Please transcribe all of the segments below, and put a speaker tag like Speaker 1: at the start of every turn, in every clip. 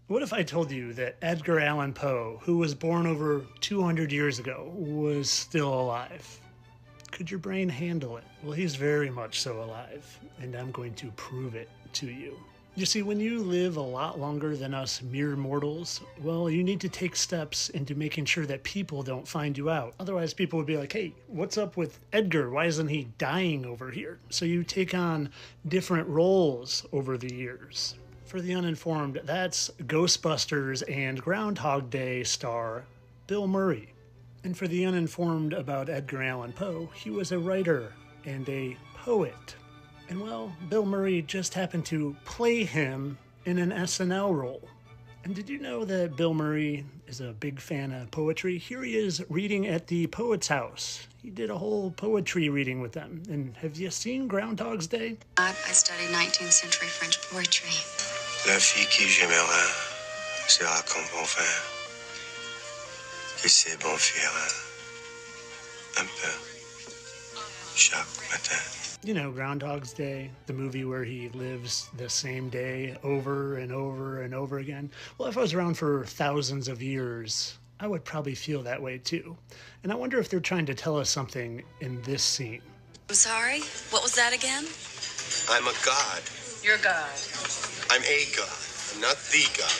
Speaker 1: What if I told you that Edgar Allan Poe, who was born over 200 years ago, was still alive? Could your brain handle it? Well, he's very much so alive, and I'm going to prove it to you. You see, when you live a lot longer than us mere mortals, well, you need to take steps into making sure that people don't find you out. Otherwise, people would be like, hey, what's up with Edgar? Why isn't he dying over here? So you take on different roles over the years. For the uninformed, that's Ghostbusters and Groundhog Day star Bill Murray. And for the uninformed about Edgar Allan Poe, he was a writer and a poet. And well, Bill Murray just happened to play him in an SNL role. And did you know that Bill Murray is a big fan of poetry? Here he is reading at the Poet's House. He did a whole poetry reading with them. And have you seen Groundhog's Day?
Speaker 2: I studied 19th century French poetry.
Speaker 3: La fille qui j'aimerais sera comme bon vin, que c'est bon faire un peu chaque matin.
Speaker 1: You know, Groundhog's Day, the movie where he lives the same day over and over and over again. Well, if I was around for thousands of years, I would probably feel that way too. And I wonder if they're trying to tell us something in this scene.
Speaker 2: I'm sorry? What was that again?
Speaker 3: I'm a god.
Speaker 2: You're God.
Speaker 3: I'm a god. I'm not the god.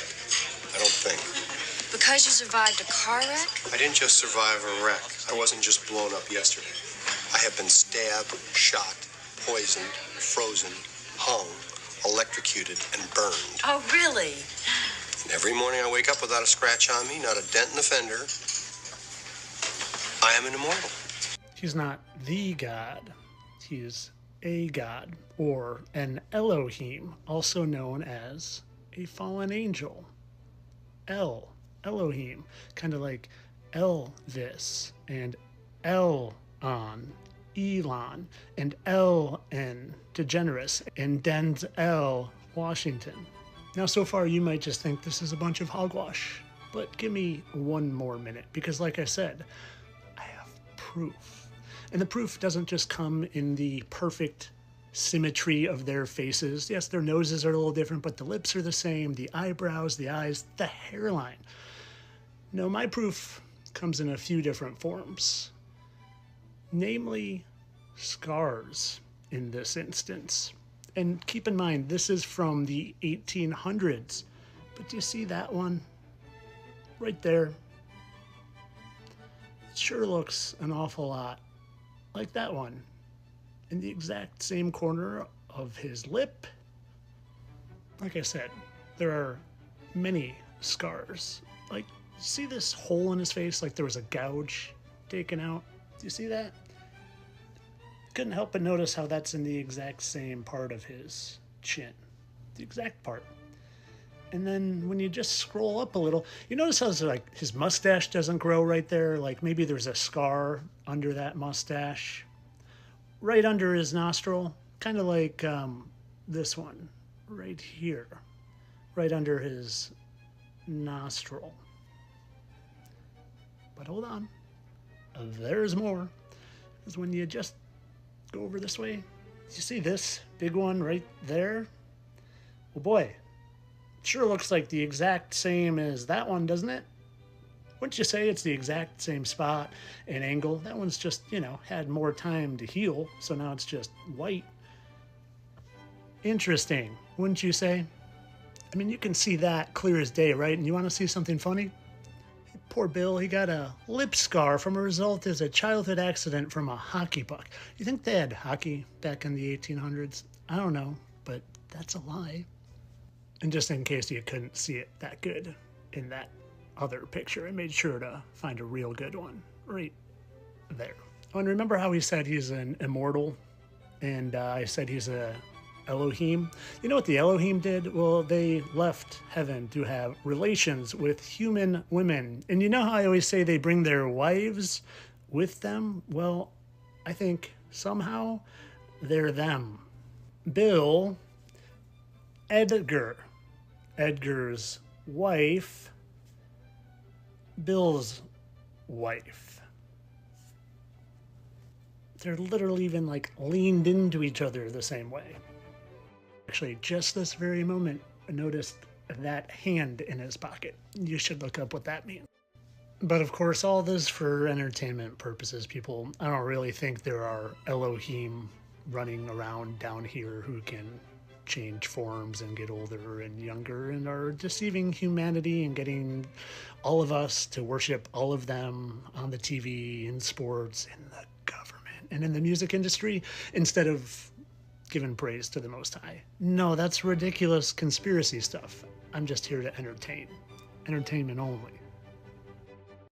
Speaker 3: I don't think.
Speaker 2: Because you survived a car wreck?
Speaker 3: I didn't just survive a wreck. I wasn't just blown up yesterday. I have been stabbed, shot, poisoned, frozen, hung, electrocuted, and burned.
Speaker 2: Oh, really?
Speaker 3: And every morning I wake up without a scratch on me, not a dent in the fender. I am an immortal.
Speaker 1: He's not the god. He's a god, or an Elohim, also known as a fallen angel. Elohim, kind of like Elvis and Elon, and L.N. DeGeneres, and Denzel Washington. Now, so far, you might just think this is a bunch of hogwash, but give me one more minute, because like I said, I have proof. And the proof doesn't just come in the perfect symmetry of their faces. Yes, their noses are a little different, but the lips are the same, the eyebrows, the eyes, the hairline. No, my proof comes in a few different forms. Namely, scars in this instance. And keep in mind, this is from the 1800s. But do you see that one? Right there. It sure looks an awful lot like that one. In the exact same corner of his lip. Like I said, there are many scars. Like, see this hole in his face? Like there was a gouge taken out. Do you see that? Couldn't help but notice how that's in the exact same part of his chin. The exact part. And then when you just scroll up a little, you notice how like his mustache doesn't grow right there. Like maybe there's a scar under that mustache. Right under his nostril. Kind of like this one. Right here. Right under his nostril. But hold on. There's more. Because when you just go over this way, you see this big one right there? Well, boy, it sure looks like the exact same as that one, doesn't it? Wouldn't you say it's the exact same spot and angle? That one's just, you know, had more time to heal, so now it's just white. Interesting, wouldn't you say? I mean, you can see that clear as day, right? And you want to see something funny? Poor Bill, he got a lip scar from a result as a childhood accident from a hockey puck. You think they had hockey back in the 1800s? I don't know, but that's a lie. And just in case you couldn't see it that good in that other picture, I made sure to find a real good one right there. Oh, and remember how he said he's an immortal? And I said he's a Elohim. You know what the Elohim did? Well, they left heaven to have relations with human women. And you know how I always say they bring their wives with them? Well, I think somehow they're them. Bill, Edgar's wife, Bill's wife. They're literally even like leaned into each other the same way. Actually, just this very moment, I noticed that hand in his pocket. You should look up what that means. But of course, all this for entertainment purposes, people. I don't really think there are Elohim running around down here who can change forms and get older and younger and are deceiving humanity and getting all of us to worship all of them on the TV, in sports, in the government, and in the music industry instead of giving praise to the Most High. No, that's ridiculous conspiracy stuff. I'm just here to entertain. Entertainment only.